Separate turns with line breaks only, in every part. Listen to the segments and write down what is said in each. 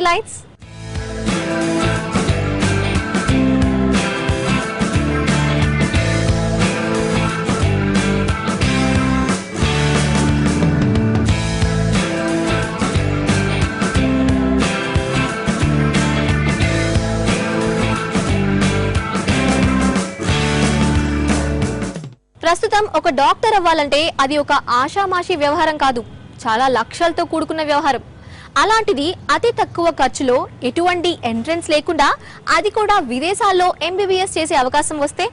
City Lights. ప్రస్తుతం ఒక doctor అవ్వాలంటే అది ఒక ఆషామాషి వ్యవహారం కాదు, చాలా లక్షలతో కూడుకున్న వ్యవహారం. అలాంటిది అతి తక్కువ ఖర్చులో ఎటువంటి ఎంట్రన్స్ లేకుండా అది కూడా విదేశాల్లో ఎంబీబీఎస్ చేసే అవకాశం వస్తే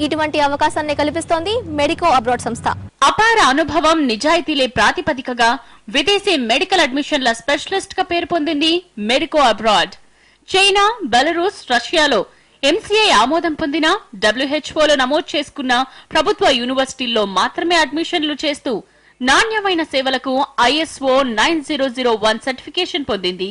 ఇటువంటి అవకాశాన్ని కల్పిస్తోంది మెడికో అబ్రాడ్ సంస్థ.
అపార అనుభవం, నిజాయితీలే ప్రాతిపదికగా విదేశీ మెడికల్ అడ్మిషన్ల స్పెషలిస్ట్ గా పేరు పొందింది మెడికో అబ్రాడ్. చైనా, బెలరూస్, రష్యాలో ఎంసీఐ ఆమోదం పొందిన, డబ్ల్యూహెచ్ఓలో నమోదు చేసుకున్న ప్రభుత్వ యూనివర్సిటీల్లో మాత్రమే అడ్మిషన్లు చేస్తూ నాణ్యమైన సేవలకు ఐఎస్ఓ 9001 సర్టిఫికేషన్ పొందింది.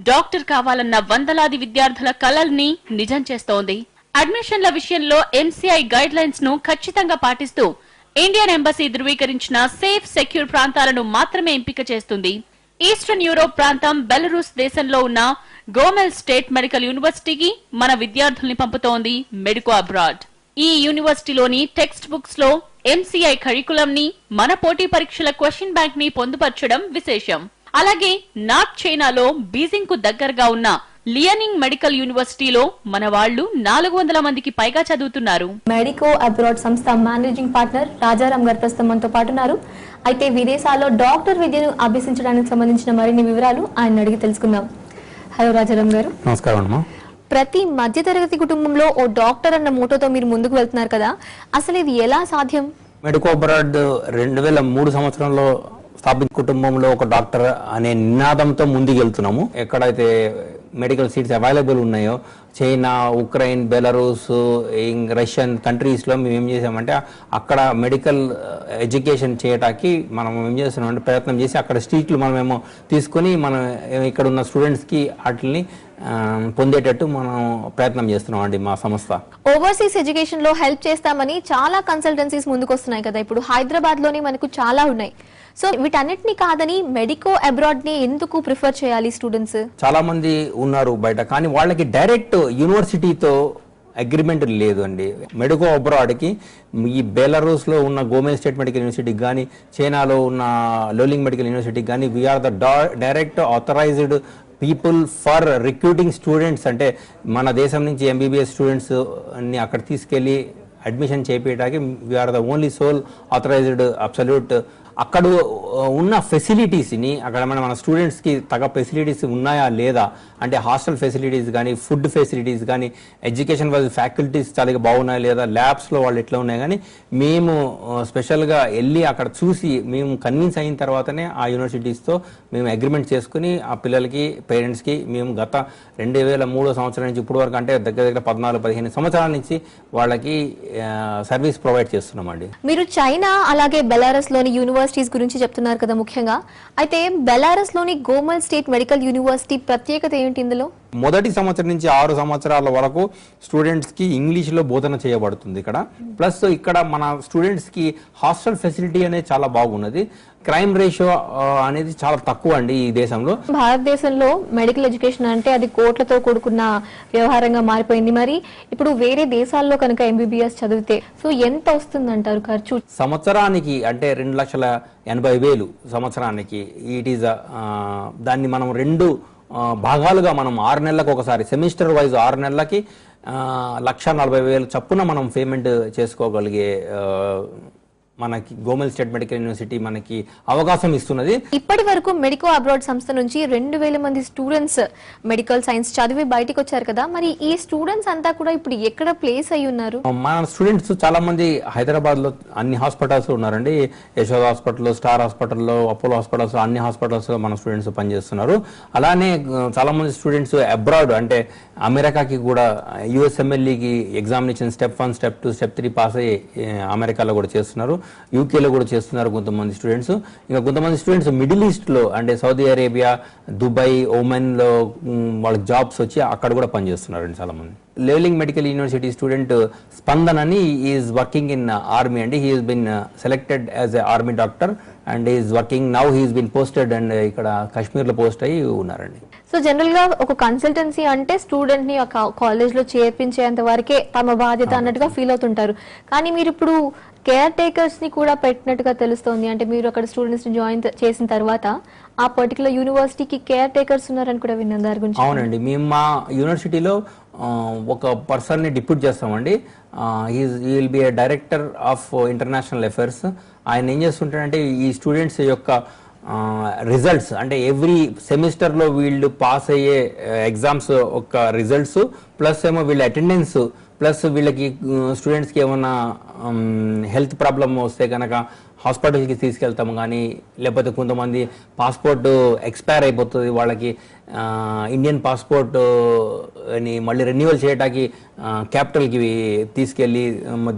డాక్టర్ కావాలన్న వందలాది విద్యార్థుల కలల్ని నిజం చేస్తోంది. అడ్మిషన్ల విషయంలో ఎంసీఐ గైడ్ లైన్స్ ను ఖచ్చితంగా పాటిస్తూ ఇండియన్ ఎంబసీ ధృవీకరించిన సేఫ్, సెక్యూర్ ప్రాంతాలను మాత్రమే ఎంపిక చేస్తుంది. ఈస్టర్న్ యూరోప్ ప్రాంతం, బెలరూస్ దేశంలో ఉన్న గోమెల్ స్టేట్ మెడికల్ యూనివర్సిటీకి మన విద్యార్థుల్ని పంపుతోంది మెడికో అబ్రాడ్. ఈ యూనివర్సిటీలోని టెక్స్ట్ బుక్స్ లో ఎంసీఐ కరికులం ని, మన పోటీ పరీక్షల క్వశ్చన్ బ్యాంక్ ని పొందుపరచడం విశేషం. అలాగే నార్త్ చైనాలో బీజింగ్ కు దగ్గరగా ఉన్న లియనింగ్ మెడికల్ యూనివర్సిటీలో మన వాళ్లు 400 మందికి పైగా చదువుతున్నారు.
మెడికో అబ్రాడ్ సంస్థ మేనేజింగ్ పార్ట్నర్ రాజారాం గారు ప్రస్తుతం మనతో పాటు ఉన్నారు. అయితే విదేశాల్లో డాక్టర్ విద్యను అభ్యసించడానికి సంబంధించిన మరిన్ని వివరాలు ఆయన అడిగి తెలుసుకుందాం. హలో రాజారాం గారు.
నమస్కారం అమ్మా.
ప్రతి మధ్యతరగతి కుటుంబంలో ఓ డాక్టర్ అన్న మోటోతో మీరు ముందుకు వెళ్తున్నారు కదా, అసలు ఇది ఎలా సాధ్యం?
మెడికో అబ్రాడ్ 2003 సంవత్సరంలో స్థాపించిన కుటుంబంలో ఒక డాక్టర్ అనే నినాదంతో ముందుకు వెళ్తున్నాము. ఎక్కడైతే మెడికల్ సీట్స్ అవైలబుల్ ఉన్నాయో చైనా, ఉక్రెయిన్, బెలరూస్, రష్యన్ కంట్రీస్లో మేము ఏం చేసామంటే అక్కడ మెడికల్ ఎడ్యుకేషన్ చేయడానికి మనం ఏం చేస్తున్నామంటే ప్రయత్నం చేసి అక్కడ సీట్లు మనమేమో తీసుకొని మనం ఇక్కడ ఉన్న స్టూడెంట్స్కి వాటిని పొందేటట్టు మనం ప్రయత్నం చేస్తున్నాం అండి మా సంస్థ.
ఓవర్సీస్ ఎడ్యుకేషన్ లో హెల్ప్ చేస్తామని చాలా కన్సల్టెన్సీస్ ముందుకు వస్తున్నాయి కదా, ఇప్పుడు హైదరాబాద్ లోని మనకు చాలా ఉన్నాయి. సో వీటన్నిటిని కాదని మెడికో అబ్రాడ్ ని ఎందుకు ప్రిఫర్ చేయాలి స్టూడెంట్స్?
చాలా మంది ఉన్నారు బయట, కానీ వాళ్ళకి డైరెక్ట్ యూనివర్సిటీతో అగ్రిమెంట్ లేదు అండి. మెడికో అబ్రాడ్కి ఈ బెలరూస్ లో ఉన్న గోమెల్ స్టేట్ మెడికల్ యూనివర్సిటీకి కానీ, చైనాలో ఉన్న లోలింగ్ మెడికల్ యూనివర్సిటీకి కానీ we are the direct authorized people for recruiting students. అంటే మన దేశం నుంచి ఎంబీబీఎస్ స్టూడెంట్స్ ని అక్కడ తీసుకెళ్లి అడ్మిషన్ చేయించడానికి we are the only sole authorized absolute. అక్కడ ఉన్న ఫెసిలిటీస్ని అక్కడ మన స్టూడెంట్స్కి తగ్గ ఫెసిలిటీస్ ఉన్నాయా లేదా అంటే హాస్టల్ ఫెసిలిటీస్ కానీ, ఫుడ్ ఫెసిలిటీస్ కానీ, ఎడ్యుకేషన్ వైజ్ ఫ్యాకల్టీస్ చాలా బాగున్నాయా లేదా, ల్యాబ్స్లో వాళ్ళు ఎట్లా ఉన్నాయి కానీ మేము స్పెషల్గా వెళ్ళి అక్కడ చూసి మేము కన్విన్స్ అయిన తర్వాతనే ఆ యూనివర్సిటీస్తో మేము అగ్రిమెంట్ చేసుకుని ఆ పిల్లలకి, పేరెంట్స్కి మేము గత 2003 సంవత్సరం నుంచి ఇప్పుడు వరకు అంటే దగ్గర 14-15 సంవత్సరాల నుంచి వాళ్ళకి సర్వీస్ ప్రొవైడ్ చేస్తున్నామండి.
మీరు చైనా అలాగే బెలారస్ లోని యూనివర్సిటీస్ గురించి చెప్తున్నారు కదా ముఖ్యంగా, అయితే బెలారస్ లోని గోమెల్ స్టేట్ మెడికల్ యూనివర్సిటీ ప్రత్యేకత ఏంటి ఇందులో?
మొదటి సంవత్సరం నుంచి 6 సంవత్సరాల వరకు స్టూడెంట్స్ కి ఇంగ్లీష్ లో బోధన చేయబడుతుంది ఇక్కడ. ప్లస్ ఇక్కడ మన స్టూడెంట్స్ కి హాస్టల్ ఫెసిలిటీ అనేది చాలా బాగున్నది. క్రైమ్ రేషియో అనేది చాలా తక్కువ అండి ఈ దేశంలో.
భారతదేశంలో మెడికల్ ఎడ్యుకేషన్ అంటే అది కోట్లతో కూడుకున్న వ్యవహారంగా మారిపోయింది. మరి ఇప్పుడు వేరే దేశాల్లో కనుక ఎంబీబీఎస్ చదివితే సో ఎంత వస్తుందంటారు ఖర్చు?
సంవత్సరానికి అంటే 2,80,000 సంవత్సరానికి. ఇట్ ఈస్ దాన్ని మనం 2 భాగాలుగా మనం 6 నెలలకు ఒకసారి సెమిస్టర్ వైజ్ 6 నెలలకి 1,40,000 చప్పున మనం పేమెంట్ చేసుకోగలిగే మనకి గోమెల్ స్టేట్ మెడికల్ యూనివర్సిటీ మనకి అవకాశం ఇస్తున్నది.
ఇప్పటి వరకు మెడికో అబ్రాడ్ సంస్థ నుంచి 2,000 మంది స్టూడెంట్స్ మెడికల్ సైన్స్ చదివి బయటకు వచ్చారు కదా, మరి ఈ స్టూడెంట్స్ అంతా కూడా ఇప్పుడు ఎక్కడ ప్లేస్ అయ్యి ఉన్నారు?
మన స్టూడెంట్స్ చాలా మంది హైదరాబాద్ లో అన్ని హాస్పిటల్స్ ఉన్నారండి. యశోద హాస్పిటల్, స్టార్ హాస్పిటల్లో, అపోలో హాస్పిటల్స్, అన్ని హాస్పిటల్స్ లో మన స్టూడెంట్స్ పనిచేస్తున్నారు. అలానే చాలా మంది స్టూడెంట్స్ అబ్రాడ్ అంటే అమెరికాకి కూడా యుఎస్ఎంఎల్ఈకి examination step 1, step 2, step 3 pass అయ్యి అమెరికాలో కూడా చేస్తున్నారు, యూకేలో కూడా చేస్తున్నారు కొంతమంది స్టూడెంట్స్. ఇంకా కొంతమంది స్టూడెంట్స్ మిడిల్ ఈస్ట్ లో అంటే సౌదీ అరేబియా, దుబాయ్, ఓమన్ లో వాళ్ళకి జాబ్స్ వచ్చి అక్కడ కూడా పనిచేస్తున్నారు చాలా మంది. లేలింగ్ మెడికల్ యూనివర్సిటీ స్టూడెంట్ స్పందన్ అని ఈజ్ వర్కింగ్ ఇన్ ఆర్మీ అండి. He has been selected as a army doctor and is working now. He has been posted and ఇక్కడ కాశ్మీర్ లో పోస్ట్ అయ్యి ఉన్నారండి.
సో జనరల్ గా ఒక కన్సల్టెన్సీ అంటే స్టూడెంట్ ని కాలేజ్ లో చేర్పించేంత వరకే తమ బాధ్యత అన్నట్టుగా ఫీల్ అవుతుంటారు. కానీ మీరు ఇప్పుడు కేర్ టేకర్స్ ని కూడా పెట్టినట్టుగా తెలుస్తోంది. అంటే మీరు అక్కడ స్టూడెంట్స్ ని జాయిన్ చేసిన తర్వాత ఆ పర్టికులర్ యూనివర్సిటీకి కేర్ టేకర్స్ ఉన్నారని కూడా విన్నాను దాని గురించి.
అవునండి, మేము మా యూనివర్సిటీలో ఒక పర్సన్ని డిప్యూట్ చేస్తామండి. ఈ will be A director of international affairs. ఆయన ఏం చేస్తుంటాడంటే ఈ స్టూడెంట్స్ యొక్క రిజల్ట్స్, అంటే ఎవ్రీ సెమిస్టర్లో వీళ్ళు పాస్ అయ్యే ఎగ్జామ్స్ యొక్క రిజల్ట్స్ ప్లస్ ఏమో వీళ్ళ అటెండెన్స్ ప్లస్ వీళ్ళకి స్టూడెంట్స్కి ఏమన్నా హెల్త్ ప్రాబ్లమ్ వస్తే కనుక హాస్పిటల్కి తీసుకెళ్తాము. కానీ లేకపోతే కొంతమంది పాస్పోర్ట్ ఎక్స్పైర్ అయిపోతుంది, వాళ్ళకి ఇండియన్ పాస్పోర్ట్ అని మళ్ళీ రెన్యువల్ చేయడానికి క్యాపిటల్కి తీసుకెళ్ళి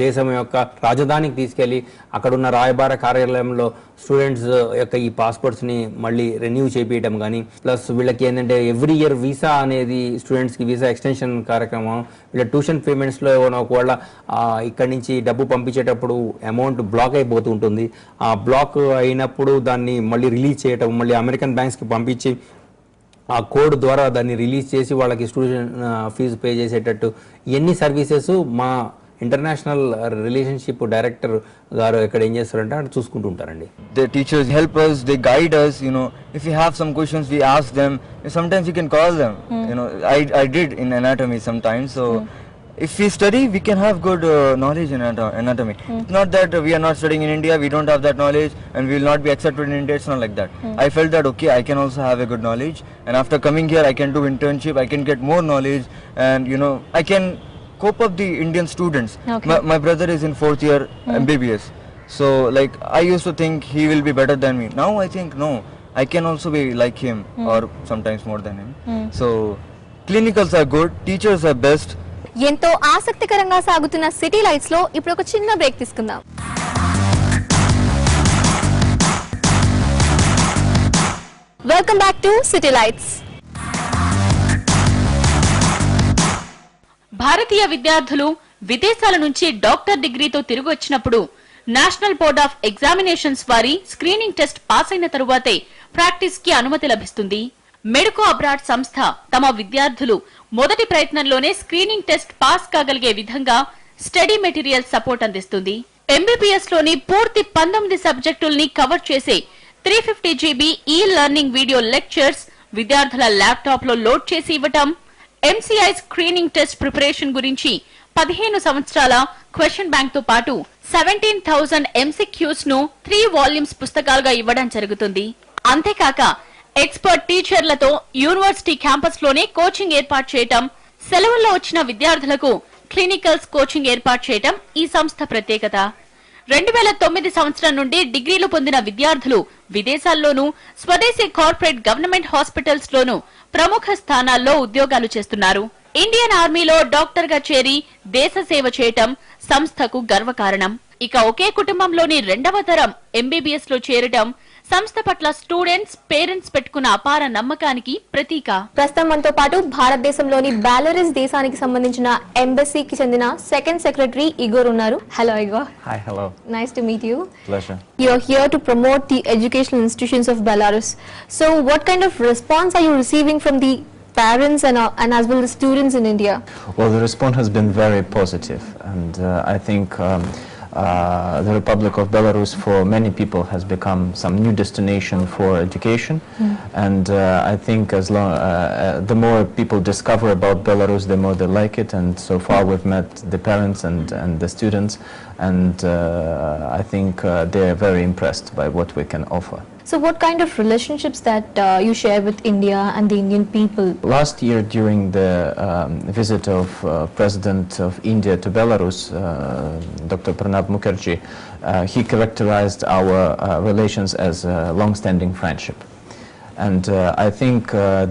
దేశం యొక్క రాజధానికి తీసుకెళ్ళి అక్కడున్న రాయబార కార్యాలయంలో స్టూడెంట్స్ యొక్క ఈ పాస్పోర్ట్స్ని మళ్ళీ రెన్యూ చేయించడం కానీ, ప్లస్ వీళ్ళకి ఏంటంటే ఎవ్రీ ఇయర్ వీసా అనేది స్టూడెంట్స్కి వీసా ఎక్స్టెన్షన్ కార్యక్రమం, వీళ్ళ ట్యూషన్ పేమెంట్స్లో ఏమైనా ఒకవేళ ఇక్కడి నుంచి డబ్బు పంపించేటప్పుడు అమౌంట్ బ్లాక్ అయిపోతూ ఉంటుంది. ఆ బ్లాక్ అయినప్పుడు దాన్ని మళ్ళీ రిలీజ్ చేయటం, మళ్ళీ అమెరికన్ బ్యాంక్స్కి పంపించి ఆ కోడ్ ద్వారా దాన్ని రిలీజ్ చేసి వాళ్ళకి స్టూడెంట్ ఫీజు పే చేసేటట్టు ఎన్ని సర్వీసెస్ మా ఇంటర్నేషనల్ రిలేషన్షిప్ డైరెక్టర్ గారు ఎక్కడ ఏం చేస్తారంటే అక్కడ చూసుకుంటూ ఉంటారండి.
The teachers help us, they guide us, you know, if we have some questions we ask them, sometimes we can call them, you know, I did in anatomy sometimes, so if we study we can have good knowledge in anatomy. It's not that we are not studying in India, we don't have that knowledge and we will not be accepted in India. It's not like that. I felt that okay, I can also have a good knowledge, and after coming here I can do internship, I can get more knowledge, and you know I can cope up the Indian students.
Okay.
My brother is in 4th year MBBS, so like I used to think he will be better than me. Now I think no, I can also be like him or sometimes more than him. So clinicals are good, teachers are best.
ఎంతో ఆసక్తికరంగా సాగుతున్న city lights లో ఇప్పుడు ఒక చిన్న break తీసుకుందాం. Welcome back to city lights.
భారతీయ విద్యార్థులు విదేశాల నుంచి డాక్టర్ డిగ్రీతో తిరిగి వచ్చినప్పుడు నేషనల్ బోర్డ్ ఆఫ్ ఎగ్జామినేషన్స్ వారి స్క్రీనింగ్ టెస్ట్ పాస్ అయిన తరువాతే ప్రాక్టీస్ కి అనుమతి లభిస్తుంది. మెడికో అబ్రాడ్ సంస్థ తమ విద్యార్థులు మొదటి ప్రయత్నంలోనే స్క్రీనింగ్ టెస్ట్ పాస్ కాగలిగే విధంగా స్టడీ మెటీరియల్ సపోర్ట్ అందిస్తుంది. ఎంబీబీఎస్ లోని పూర్తి 19 సబ్జెక్టుల్ని కవర్ చేసే 350 GB ఈ లెర్నింగ్ వీడియో లెక్చర్స్ విద్యార్థుల ల్యాప్టాప్ లో లోడ్ చేసి ఇవ్వటం, ఎంసీఐ స్క్రీనింగ్ టెస్ట్ ప్రిపరేషన్ గురించి 15 సంవత్సరాల క్వశ్చన్ బ్యాంక్ తో పాటు 17,000 MCQs ను 3 వాల్యూమ్స్ పుస్తకాలుగా ఇవ్వడం జరుగుతుంది. అంతేకాక ఎక్స్పర్ట్ టీచర్లతో యూనివర్సిటీ క్యాంపస్ లోనే కోచింగ్ ఏర్పాటు చేయటం, సెలవుల్లో వచ్చిన విద్యార్థులకు క్లినికల్స్ కోచింగ్ ఏర్పాటు చేయటం ఈ సంస్థ ప్రత్యేకత. 2009 సంవత్సరం నుండి డిగ్రీలు పొందిన విద్యార్థులు విదేశాల్లోనూ స్వదేశీ కార్పొరేట్ గవర్నమెంట్ హాస్పిటల్స్ లోనూ ప్రముఖ స్థానాల్లో ఉద్యోగాలు చేస్తున్నారు. ఇండియన్ ఆర్మీలో డాక్టర్ గా చేరి దేశ సేవ చేయటం సంస్థకు గర్వకారణం. ఇక ఒకే కుటుంబంలోని 2వ తరం ఎంబీబీఎస్ లో చేరటం సంస్థ పట్ల స్టూడెంట్స్, పేరెంట్స్ పెట్టుకున్న అపార నమ్మకానికి ప్రతీక.
ప్రస్తుతం మనతో పాటు భారతదేశంలోని బెలారస్ దేశానికి సంబంధించిన ఎంబసీకి చెందిన సెకండ్ సెక్రటరీ ఇగోర్ ఉన్నారు. Hello Igor.
Hi, hello.
Nice to meet you.
Pleasure.
You're here to promote the educational institutions of Belarus. So what kind of response are you receiving from the parents and as well as students in India?
Well, the response has been very positive, and I think the Republic of Belarus for many people has become some new destination for education, and I think as long the more people discover about Belarus, the more they like it, and so far we've met the parents and the students, and I think they are very impressed by what we can offer.
So what kind of relationships that you share with India and the Indian people?
Last year, during the visit of President of India to Belarus, Dr. Pranab Mukherjee, he characterized our relations as a long-standing friendship. And I think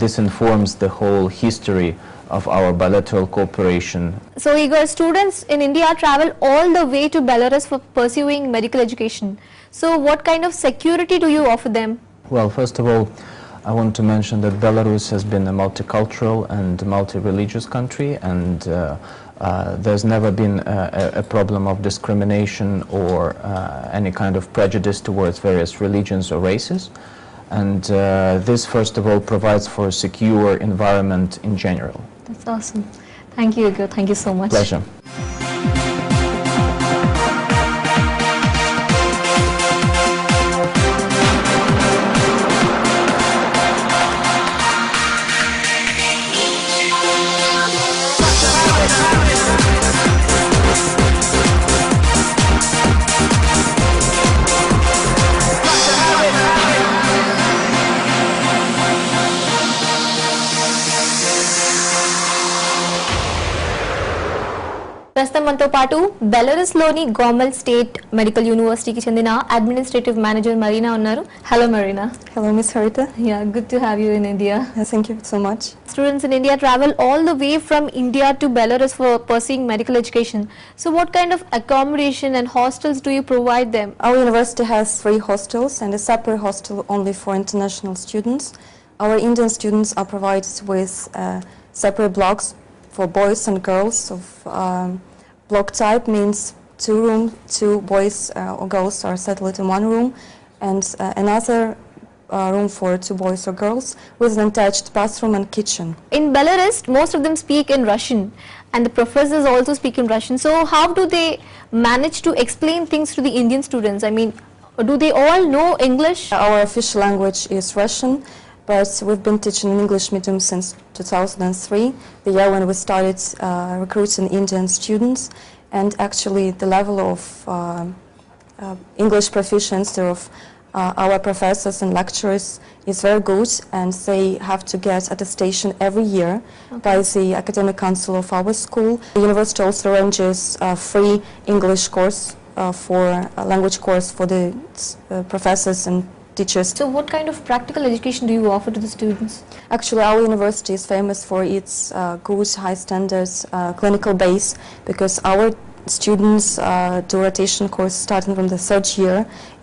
this informs the whole history of our bilateral cooperation.
So Igor, students in India travel all the way to Belarus for pursuing medical education. So what kind of security do you offer them?
Well, first of all, I want to mention that Belarus has been a multicultural and multi-religious country, and there's never been a problem of discrimination or any kind of prejudice towards various religions or races. and this, first of all, provides for a secure environment in general.
That's awesome. Thank you, Igor. Thank you so much.
Pleasure.
ప్రస్తుతం మనతో పాటు బెలరస్ లోని Gomel state medical యూనివర్సిటీకి చెందిన administrative manager Marina ఉన్నారు. Hello Marina.
Hello, Miss Harita.
Yeah, good to have you in India.
Thank you so much.
Students in India travel all the way from India to Belarus for pursuing medical education. So what kind of accommodation and hostels do you provide them?
Our university has 3 hostels and a separate hostel only for international students. Our Indian students are provided with separate blocks for boys and girls of block type, means 2 rooms, 2 boys or girls are settled in 1 room, and another room for 2 boys or girls with an attached bathroom and kitchen.
In Belarus, most of them speak in Russian and the professors also speak in Russian. So how do they manage to explain things to the Indian students? I mean, do they all know English?
Our official language is Russian, but we've been teaching English medium since 2003, the year when we started recruiting Indian students, and actually the level of English proficiency of our professors and lecturers is very good, and they have to get attestation every year by the academic council of our school. The university also arranges a free English course for a language course for the professors and teachers.
So what kind of practical education do you offer to the students?
Actually, our university is famous for its good, high standards clinical base, because our students do rotation course starting from the 3rd year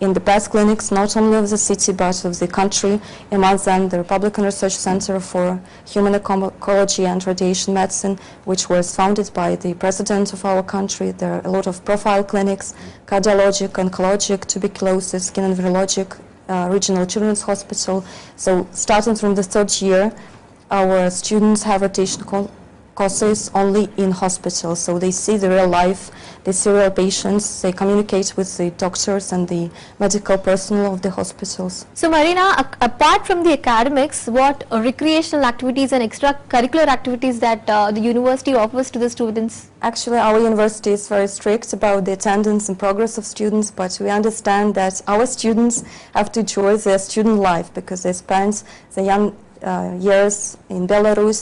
in the best clinics, not only of the city but of the country. Among them, the Republican Research Center for Human Ecology and Radiation Medicine, which was founded by the president of our country. There are a lot of profile clinics, cardiologic, oncologic, tuberculosis, skin and virologic, Regional Children's Hospital. So starting from the 3rd year, our students have rotation courses only in hospitals. So they see the real life, they see real patients, they communicate with the doctors and the medical personnel of the hospitals.
So Marina, apart from the academics, what recreational activities and extracurricular activities that the university offers to the students?
Actually, our university is very strict about the attendance and progress of students, but we understand that our students have to enjoy their student life because they spend the young years in Belarus,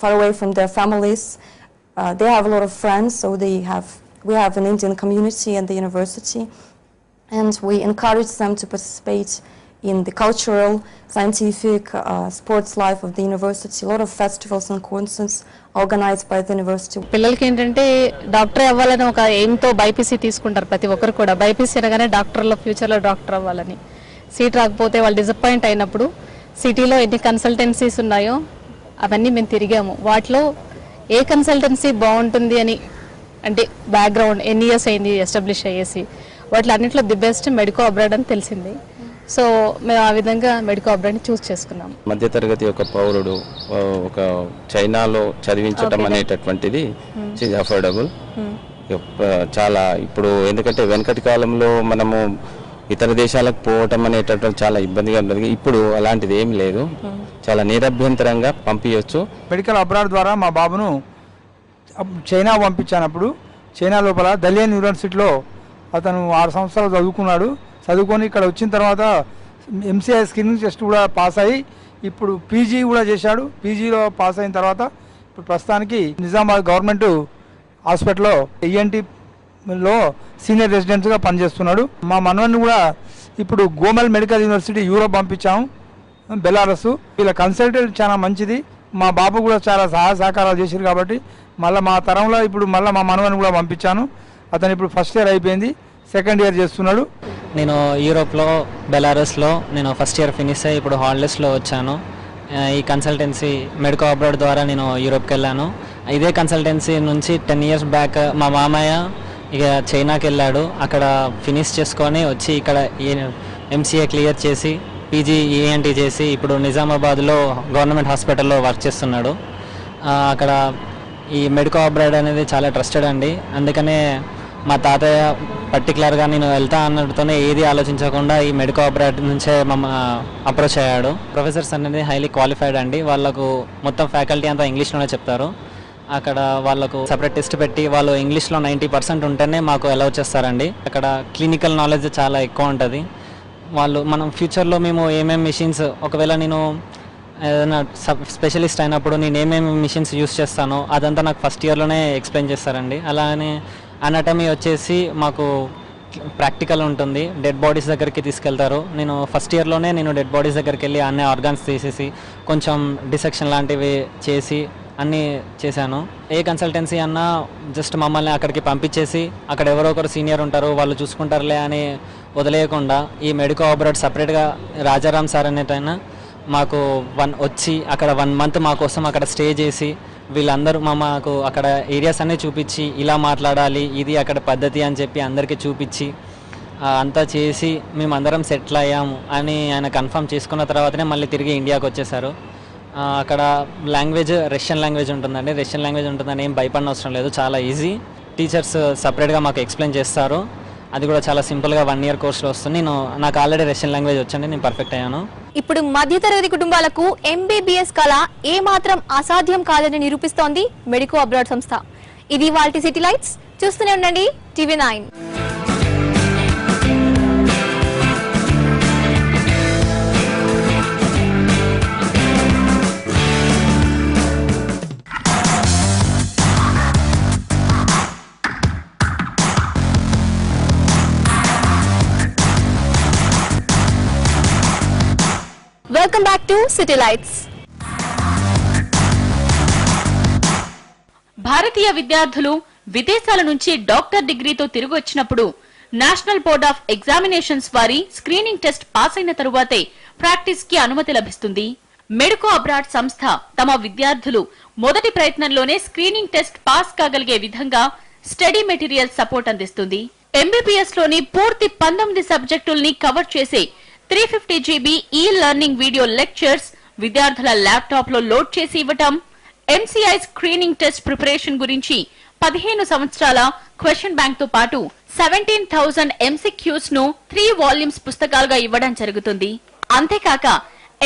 far away from their families. They have a lot of friends, so we have an Indian community at the university, and we encourage them to participate in the cultural, scientific, sports life of the university. A lot of festivals and concerts organized by the university.
పిల్లలకి ఏంటంటే doctor అవ్వాలని ఒక ఎయిమ్తో BiPC తీసుకుంటారు ప్రతి ఒక్కరు కూడా. BiPC అనగానే డాక్టర్లో ఫ్యూచర్లో డాక్టర్ అవ్వాలని. సీట్ రాకపోతే వాళ్ళు డిసప్పాయింట్ అయినప్పుడు సిటీలో ఎన్ని కన్సల్టెన్సీస్ ఉన్నాయో అవన్నీ మేము తిరిగాము. వాటిలో ఏ కన్సల్టెన్సీ బాగుంటుంది అని అంటే బ్యాక్గ్రౌండ్ ఎన్ని ఇయర్స్ అయింది ఎస్టాబ్లిష్ అయ్యేసి, వాటిలో అన్నింటిలో ది బెస్ట్ మెడికో అబ్రాడ్ అని తెలిసింది. సో మేము ఆ విధంగా మెడికో అబ్రాడ్ని చూస్ చేసుకున్నాం.
మధ్యతరగతి ఒక పౌరుడు ఒక చైనాలో చదివించడం అనేటటువంటిది అఫోర్డబుల్ చాలా. ఇప్పుడు ఎందుకంటే వెనకటి కాలంలో మనము ఇతర దేశాలకు పోవటం అనేటటువంటి చాలా ఇబ్బందిగా ఉంటుంది. ఇప్పుడు అలాంటిది ఏమి లేదు, చాలా నిరభ్యంతరంగా పంపించవచ్చు.
మెడికల్ అబ్రాడ్ ద్వారా మా బాబును చైనా పంపించినప్పుడు చైనా లోపల దలియన్ యూనివర్సిటీలో అతను 6 సంవత్సరాలు చదువుకున్నాడు. చదువుకొని ఇక్కడ వచ్చిన తర్వాత ఎంసీఐ స్క్రీనింగ్ టెస్ట్ కూడా పాస్ అయ్యి ఇప్పుడు పీజీ కూడా చేశాడు. పీజీలో పాస్ అయిన తర్వాత ఇప్పుడు ప్రస్తుతానికి నిజామాబాద్ గవర్నమెంట్ హాస్పిటల్లో ఈఎన్టీలో సీనియర్ రెసిడెంట్గా పనిచేస్తున్నాడు. మా మనవన్ని కూడా ఇప్పుడు గోమెల్ మెడికల్ యూనివర్సిటీ యూరోప్ పంపించాము, బెలారస్. వీళ్ళ కన్సల్టెంట్ చాలా మంచిది. మా బాబు కూడా చాలా సహాయ సహకారాలు చేశారు కాబట్టి మళ్ళీ మా తరంలో ఇప్పుడు మళ్ళీ మా మనవన్ని కూడా పంపించాను. అతను ఇప్పుడు ఫస్ట్ ఇయర్ అయిపోయింది, సెకండ్ ఇయర్ చేస్తున్నాడు.
నేను యూరోప్లో బెలారస్లో నేను ఫస్ట్ ఇయర్ ఫినిష్ అయ్యి ఇప్పుడు హాలిడేస్లో వచ్చాను. ఈ కన్సల్టెన్సీ మెడికో అబ్రాడ్ ద్వారా నేను యూరోప్కి వెళ్ళాను. ఇదే కన్సల్టెన్సీ నుంచి 10 years బ్యాక్ మా మామయ్య ఇక చైనాకి వెళ్ళాడు. అక్కడ ఫినిష్ చేసుకొని వచ్చి ఇక్కడ ఎంసీఏ క్లియర్ చేసి పీజీ ఈఎన్టీ చేసి ఇప్పుడు నిజామాబాద్లో గవర్నమెంట్ హాస్పిటల్లో వర్క్ చేస్తున్నాడు. అక్కడ ఈ మెడికో అబ్రాడ్ అనేది చాలా ట్రస్టెడ్ అండి. అందుకనే మా తాతయ్య పర్టికులర్గా నేను వెళ్తా అన్నట్టుతోనే ఏది ఆలోచించకుండా ఈ మెడికో అబ్రాడ్ నుంచే అప్రోచ్ అయ్యాడు. ప్రొఫెసర్స్ అనేది హైలీ క్వాలిఫైడ్ అండి. వాళ్ళకు మొత్తం ఫ్యాకల్టీ అంతా ఇంగ్లీష్లోనే చెప్తారు. అక్కడ వాళ్ళకు సపరేట్ టెస్ట్ పెట్టి వాళ్ళు ఇంగ్లీష్లో 90% ఉంటేనే మాకు అలౌ చేస్తారండి. అక్కడ క్లినికల్ నాలెడ్జ్ చాలా ఎక్కువ ఉంటుంది. వాళ్ళు మనం ఫ్యూచర్లో మేము ఏమేమి మిషన్స్, ఒకవేళ నేను ఏదైనా స్పెషలిస్ట్ అయినప్పుడు నేను ఏమేమి మిషన్స్ యూస్ చేస్తానో అదంతా నాకు ఫస్ట్ ఇయర్లోనే ఎక్స్ప్లెయిన్ చేస్తారండి. అలానే అనాటమీ వచ్చేసి మాకు ప్రాక్టికల్ ఉంటుంది. డెడ్ బాడీస్ దగ్గరికి తీసుకెళ్తారు. నేను ఫస్ట్ ఇయర్లోనే డెడ్ బాడీస్ దగ్గరికి వెళ్ళి అన్ని ఆర్గాన్స్ తీసేసి కొంచెం డిసెక్షన్ లాంటివి చేసి అన్నీ చేశాను. ఏ కన్సల్టెన్సీ అన్నా జస్ట్ మమ్మల్ని అక్కడికి పంపించేసి అక్కడ ఎవరో ఒకరు సీనియర్ ఉంటారు వాళ్ళు చూసుకుంటారులే అని వదిలేయకుండా ఈ మెడికో అబ్రాడ్ సపరేట్గా రాజారాం సార్ అనేటైనా మాకు వచ్చి అక్కడ 1 month మా కోసం అక్కడ స్టే చేసి వీళ్ళందరూ మాకు అక్కడ ఏరియాస్ అన్నీ చూపించి ఇలా మాట్లాడాలి ఇది అక్కడ పద్ధతి అని చెప్పి అందరికీ చూపించి అంతా చేసి మేమందరం సెటిల్ అయ్యాము అని ఆయన కన్ఫర్మ్ చేసుకున్న తర్వాతనే మళ్ళీ తిరిగి ఇండియాకి వచ్చేసారు. అక్కడ లాంగ్వేజ్ రష్యన్ లాంగ్వేజ్ ఉంటుందండి. రష్యన్ లాంగ్వేజ్ ఉంటుందని ఏం భయపడిన అవసరం లేదు, చాలా ఈజీ. టీచర్స్ సపరేట్గా మాకు ఎక్స్ప్లెయిన్ చేస్తారు. అది కూడా చాలా సింపుల్గా 1 year కోర్సులో వస్తుంది. నాకు ఆల్రెడీ రష్యన్ లాంగ్వేజ్ వచ్చండి, నేను పర్ఫెక్ట్ అయ్యాను.
ఇప్పుడు మధ్యతరగతి కుటుంబాలకు MBBS కళ ఏమాత్రం అసాధ్యం కాదని నిరూపిస్తోంది మెడికో అబ్రాడ్ సంస్థ. ఇది వాల్టి సిటీ లైట్స్. చూస్తూనే ఉండండి TV9. Welcome back to city lights.
భారతీయ విద్యార్థులు విదేశాల నుంచి డాక్టర్ డిగ్రీతో తిరిగి వచ్చినప్పుడు నేషనల్ బోర్డ్ ఆఫ్ ఎగ్జామినేషన్స్ వారి స్క్రీనింగ్ టెస్ట్ పాస్ అయిన తరువాతే ప్రాక్టీస్ కి అనుమతి లభిస్తుంది. మెడికో అబ్రాడ్ సంస్థ తమ విద్యార్థులు మొదటి ప్రయత్నంలోనే స్క్రీనింగ్ టెస్ట్ పాస్ కాగలిగే విధంగా స్టడీ మెటీరియల్ సపోర్ట్ అందిస్తుంది. MBBS లోని పూర్తి 19 సబ్జెక్టుల్ని కవర్ చేసే 350 GB లెర్నింగ్ వీడియో లెక్చర్స్ విద్యార్థుల ల్యాప్టాప్ లో లోడ్ చేసి ఇవ్వటం, MCI స్క్రీనింగ్ టెస్ట్ ప్రిపరేషన్ గురించి 15 సంవత్సరాల క్వశ్చన్ బ్యాంక్ తో పాటు 17,000 MCQs ను 3 వాల్యూమ్స్ పుస్తకాలుగా ఇవ్వడం జరుగుతుంది. అంతేకాక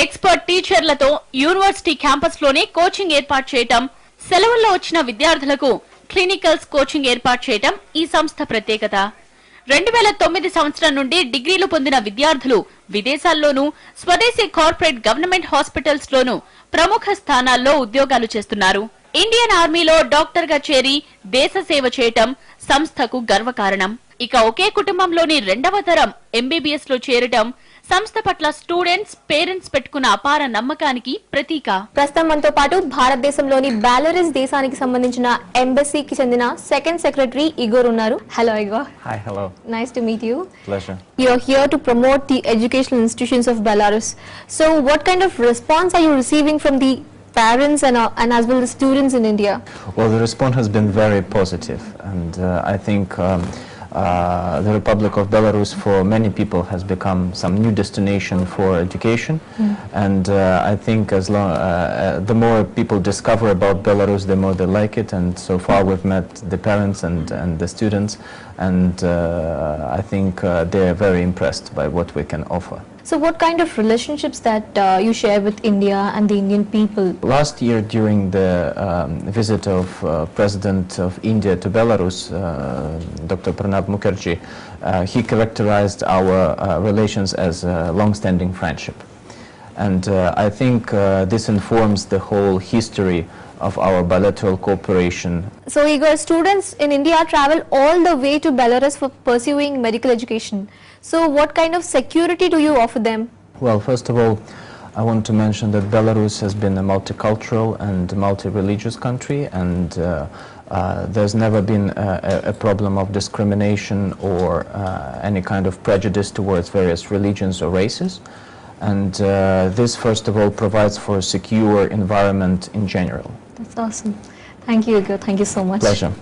ఎక్స్పర్ట్ టీచర్లతో యూనివర్సిటీ క్యాంపస్ లోనే కోచింగ్ ఏర్పాటు చేయటం, సెలవుల్లో వచ్చిన విద్యార్థులకు క్లినికల్స్ కోచింగ్ ఏర్పాటు చేయటం ఈ సంస్థ ప్రత్యేకత. 2009 సంవత్సరం నుండి డిగ్రీలు పొందిన విద్యార్థులు విదేశాల్లోనూ స్వదేశీ కార్పొరేట్ గవర్నమెంట్ హాస్పిటల్స్ లోనూ ప్రముఖ స్థానాల్లో ఉద్యోగాలు చేస్తున్నారు. ఇండియన్ ఆర్మీలో డాక్టర్ గా చేరి దేశ సేవ చేయటం సంస్థకు గర్వకారణం. ఇక ఒకే కుటుంబంలోని 2వ తరం MBBS లో చేరటం సంస్థ పట్ల స్టూడెంట్స్ పేరెంట్స్ పెట్టుకున్న అపార నమ్మకానికి ప్రతీక.
ప్రస్తుతం మనతో పాటు భారతదేశంలోని బెలారస్ దేశానికి సంబంధించిన ఎంబసీకి చెందిన సెకండ్ సెక్రటరీ ఇగోర్ ఉన్నారు. Hello Igor.
Hi, hello.
Nice to meet you.
Pleasure.
You are here to promote the educational institutions of Belarus. So what kind of response are you receiving from the parents and as well as students in India?
Well, the response has been very positive, and I think the Republic of Belarus for many people has become some new destination for education, and I think the more people discover about Belarus, the more they like it, and so far we've met the parents and the students, and I think they are very impressed by what we can offer.
So what kind of relationships that you share with India and the Indian people?
Last year, during the visit of President of India to Belarus, Dr. Pranab Mukherjee, he characterized our relations as a long-standing friendship. And I think this informs the whole history of our bilateral cooperation.
So Igor, students in India travel all the way to Belarus for pursuing medical education. So what kind of security do you offer them?
Well, first of all, I want to mention that Belarus has been a multicultural and multi-religious country, and there's never been a problem of discrimination or any kind of prejudice towards various religions or races. And this, first of all, provides for a secure environment in general.
That's awesome. Thank you, Igor. Thank you so much.
Pleasure.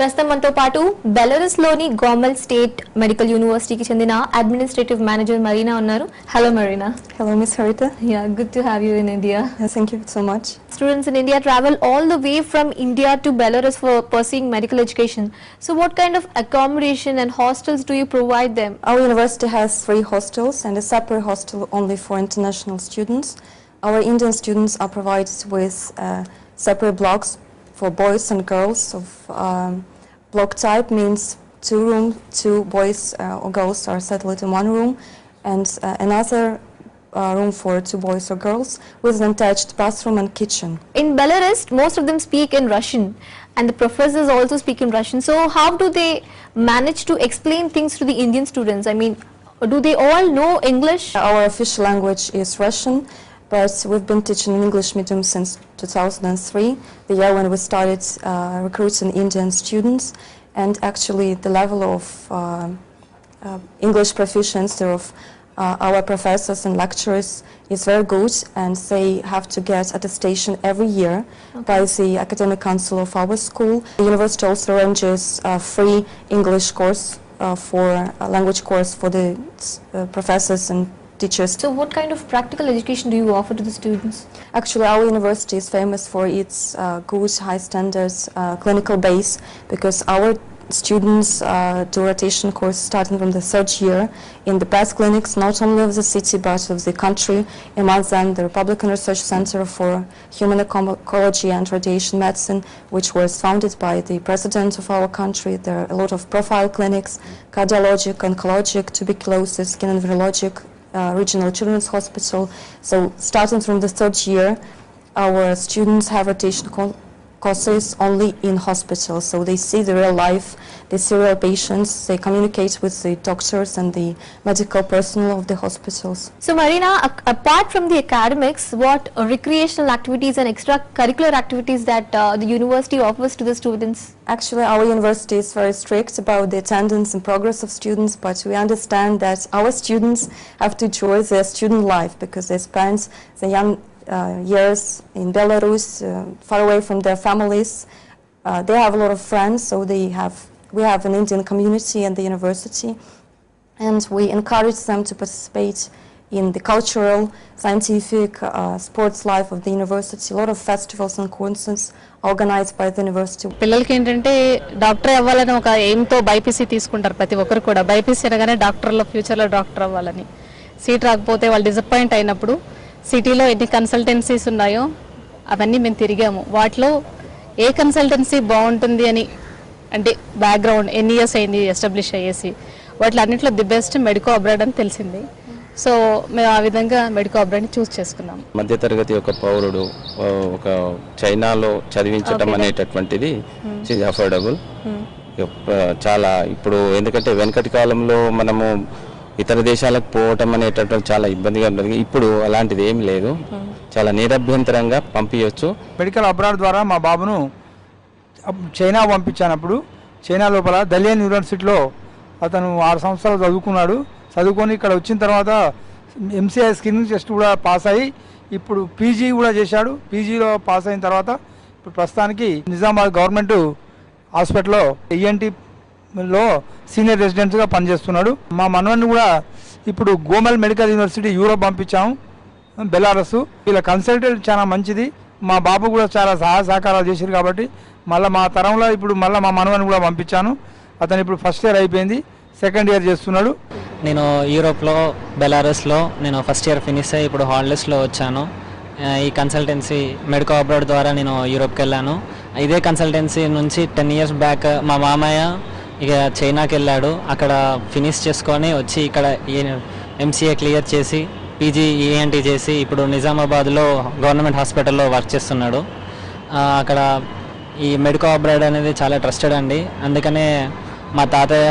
ప్రస్తుతం మనతో పాటు బెలరస్ లోని Gomel state medical యూనివర్సిటీకి చెందిన administrative manager Marina ఉన్నారు. Hello Marina.
Hello, Miss Harita.
Yeah, good to have you in India.
Yes, thank you so much.
Students in India travel all the way from India to Belarus for pursuing medical education. So what kind of accommodation and hostels do you provide them?
Our university has 3 hostels and a separate hostel only for international students. Our Indian students are provided with separate blocks for boys and girls of block type, means 2 rooms, 2 boys or girls are settled in 1 room, and another room for 2 boys or girls with an attached bathroom and kitchen.
In Belarus, most of them speak in Russian and the professors also speak in Russian. So how do they manage to explain things to the Indian students? I mean, do they all know English?
Our official language is Russian, but we've been teaching English medium since 2003, the year when we started recruiting Indian students, and actually the level of English proficiency of our professors and lecturers is very good, and they have to get attestation every year by the academic council of our school. The university also arranges a free English course for a language course for the professors and teachers.
So what kind of practical education do you offer to the students?
Actually, our university is famous for its good, high standards clinical base, because our students do rotation course starting from the 3rd year in the best clinics, not only of the city but of the country. Among them, the Republican Research Center for Human Ecology and Radiation Medicine, which was founded by the president of our country. There are a lot of profile clinics, cardiologic, oncologic, tuberculosis, skin and virologic, regional children's hospital. So starting from the 3rd year, our students have rotation courses only in hospitals, so they see the real life, they see real patients, they communicate with the doctors and the medical personnel of the hospitals.
So Marina, apart from the academics, what recreational activities and extracurricular activities that the university offers to the students?
Actually, our university is very strict about the attendance and progress of students, but we understand that our students have to enjoy their student life because they spend the young years in Belarus, far away from their families. They have a lot of friends, so we have an Indian community in the university, and we encourage them to participate in the cultural, scientific, sports life of the university. A lot of festivals and concerts organized by the university.
పిల్లలకి ఏంటంటే doctor అవ్వాలని ఒక ఎయిమ్తో BiPC తీసుకుంటారు ప్రతి ఒక్కరు కూడా. BiPC అనగానే ఫ్యూచర్లో డాక్టర్ అవ్వాలని. సీట్ రాకపోతే వాళ్ళు డిసప్పాయింట్ అయినప్పుడు సిటీలో ఎన్ని కన్సల్టెన్సీస్ ఉన్నాయో అవన్నీ మేము తిరిగాము. వాటిలో ఏ కన్సల్టెన్సీ బాగుంటుంది అని అంటే బ్యాక్గ్రౌండ్ ఎన్ని ఇయర్స్ అయింది ఎస్టాబ్లిష్ అయ్యేసి, వాటిలో అన్నింటిలో ది బెస్ట్ మెడికో అబ్రాడ్ అని తెలిసింది. సో మేము ఆ విధంగా మెడికో అబ్రాడ్ని చూస్ చేసుకున్నాం.
మధ్యతరగతి ఒక పౌరుడు ఒక చైనాలో చదివించడం అనేటటువంటిది అఫోర్డబుల్ చాలా. ఇప్పుడు ఎందుకంటే వెనకటి కాలంలో మనము ఇతర దేశాలకు పోవటం అనేటటువంటి చాలా ఇబ్బందిగా ఉంటుంది. ఇప్పుడు అలాంటిది ఏమి లేదు, చాలా నిరభ్యంతరంగా పంపించవచ్చు.
మెడికల్ అబ్రాడ్ ద్వారా మా బాబును చైనా పంపించినప్పుడు చైనా లోపల దలియన్ యూనివర్సిటీలో అతను 6 సంవత్సరాలు చదువుకొని ఇక్కడ వచ్చిన తర్వాత ఎంసీఐ స్క్రీనింగ్ టెస్ట్ కూడా పాస్ అయ్యి ఇప్పుడు పీజీ కూడా చేశాడు. పీజీలో పాస్ అయిన తర్వాత ఇప్పుడు ప్రస్తుతానికి నిజామాబాద్ గవర్నమెంట్ హాస్పిటల్లో ఈఎన్టీలో సీనియర్ రెసిడెంట్గా పనిచేస్తున్నాడు. మా మనవన్ని కూడా ఇప్పుడు గోమెల్ మెడికల్ యూనివర్సిటీ యూరోప్ పంపించాము, బెలారస్. వీళ్ళ కన్సల్టెంట్ చాలా మంచిది. మా బాబు కూడా చాలా సహకారాలు చేశారు కాబట్టి మళ్ళీ మా తరంలో ఇప్పుడు మళ్ళీ మా మనవన్ని కూడా పంపించాను. అతను ఇప్పుడు ఫస్ట్ ఇయర్ అయిపోయింది, 2nd ఇయర్ చేస్తున్నాడు.
నేను యూరోప్లో బెలారస్లో నేను ఫస్ట్ ఇయర్ ఫినిష్ అయ్యి ఇప్పుడు హాలిడేస్లో వచ్చాను. ఈ కన్సల్టెన్సీ మెడికో అబ్రాడ్ ద్వారా నేను యూరోప్కి వెళ్ళాను. ఇదే కన్సల్టెన్సీ నుంచి 10 years బ్యాక్ మా మామయ్య ఇక చైనాకి వెళ్ళాడు. అక్కడ ఫినిష్ చేసుకొని వచ్చి ఇక్కడ ఎంసీఏ క్లియర్ చేసి పీజీ ఈఎన్టీ చేసి ఇప్పుడు నిజామాబాద్లో గవర్నమెంట్ హాస్పిటల్లో వర్క్ చేస్తున్నాడు. అక్కడ ఈ మెడికో అబ్రాడ్ అనేది చాలా ట్రస్టెడ్ అండి. అందుకనే మా తాతయ్య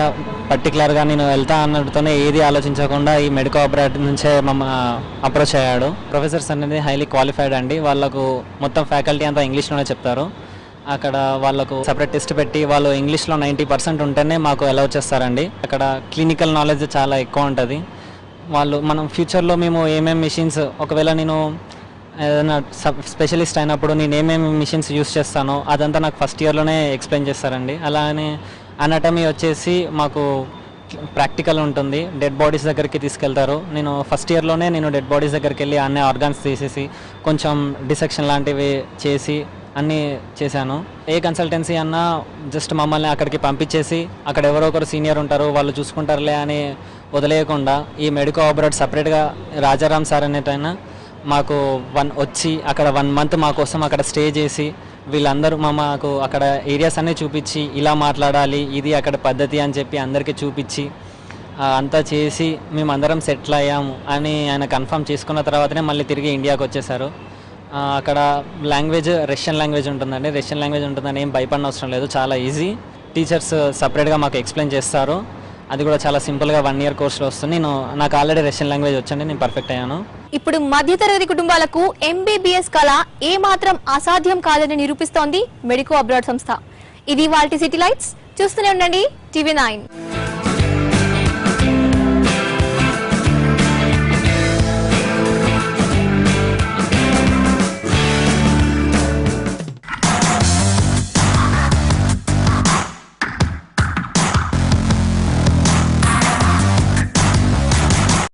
పర్టికులర్గా నేను వెళ్తా అన్నట్టుతోనే ఏది ఆలోచించకుండా ఈ మెడికో అబ్రాడ్ నుంచే అప్రోచ్ అయ్యాడు. ప్రొఫెసర్స్ అనేది హైలీ క్వాలిఫైడ్ అండి. వాళ్ళకు మొత్తం ఫ్యాకల్టీ అంతా ఇంగ్లీష్లోనే చెప్తారు. అక్కడ వాళ్ళకు సపరేట్ టెస్ట్ పెట్టి వాళ్ళు ఇంగ్లీష్లో 90% ఉంటేనే మాకు అలౌ చేస్తారండి. అక్కడ క్లినికల్ నాలెడ్జ్ చాలా ఎక్కువ ఉంటుంది. వాళ్ళు మనం ఫ్యూచర్లో మేము ఏమేమి మెషిన్స్ ఒకవేళ నేను ఏదైనా స్పెషలిస్ట్ అయినప్పుడు నేను ఏమేమి మిషన్స్ యూస్ చేస్తానో అదంతా నాకు ఫస్ట్ ఇయర్లోనే ఎక్స్ప్లెయిన్ చేస్తారండి. అలానే అనాటమీ వచ్చేసి మాకు ప్రాక్టికల్ ఉంటుంది, డెడ్ బాడీస్ దగ్గరికి తీసుకెళ్తారు. నేను ఫస్ట్ ఇయర్లోనే డెడ్ బాడీస్ దగ్గరికి వెళ్ళి అన్ని ఆర్గాన్స్ తీసేసి కొంచెం డిసెక్షన్ లాంటివి చేసి అన్నీ చేశాను. ఏ కన్సల్టెన్సీ అన్నా జస్ట్ మమ్మల్ని అక్కడికి పంపించేసి అక్కడ ఎవరో ఒకరు సీనియర్ ఉంటారు వాళ్ళు చూసుకుంటారులే అని వదిలేయకుండా ఈ మెడికో అబ్రాడ్ సపరేట్గా రాజారాం సార్ అనేటైనా మాకు వచ్చి అక్కడ 1 month మా కోసం అక్కడ స్టే చేసి వీళ్ళందరూ మాకు అక్కడ ఏరియాస్ అన్నీ చూపించి ఇలా మాట్లాడాలి ఇది అక్కడ పద్ధతి అని చెప్పి అందరికీ చూపించి అంతా చేసి మేమందరం సెటిల్ అయ్యాము అని ఆయన కన్ఫర్మ్ చేసుకున్న తర్వాతనే మళ్ళీ తిరిగి ఇండియాకి వచ్చేసారు. అక్కడ లాంగ్వేజ్ రష్యన్ లాంగ్వేజ్ ఉంటుందండి. రష్యన్ లాంగ్వేజ్ ఉంటుందని ఏం భయపడిన అవసరం లేదు, చాలా ఈజీ. టీచర్స్ సపరేట్గా మాకు ఎక్స్ప్లెయిన్ చేస్తారు. అది కూడా చాలా సింపుల్గా 1 year కోర్సులో వస్తుంది. నాకు ఆల్రెడీ రష్యన్ లాంగ్వేజ్ వచ్చండి, నేను పర్ఫెక్ట్ అయ్యాను.
ఇప్పుడు మధ్యతరగతి కుటుంబాలకు MBBS కళ ఏమాత్రం అసాధ్యం కాదని నిరూపిస్తోంది మెడికో అబ్రాడ్ సంస్థ. ఇది వాల్టి సిటీ లైట్స్. చూస్తూనే ఉండండి TV9.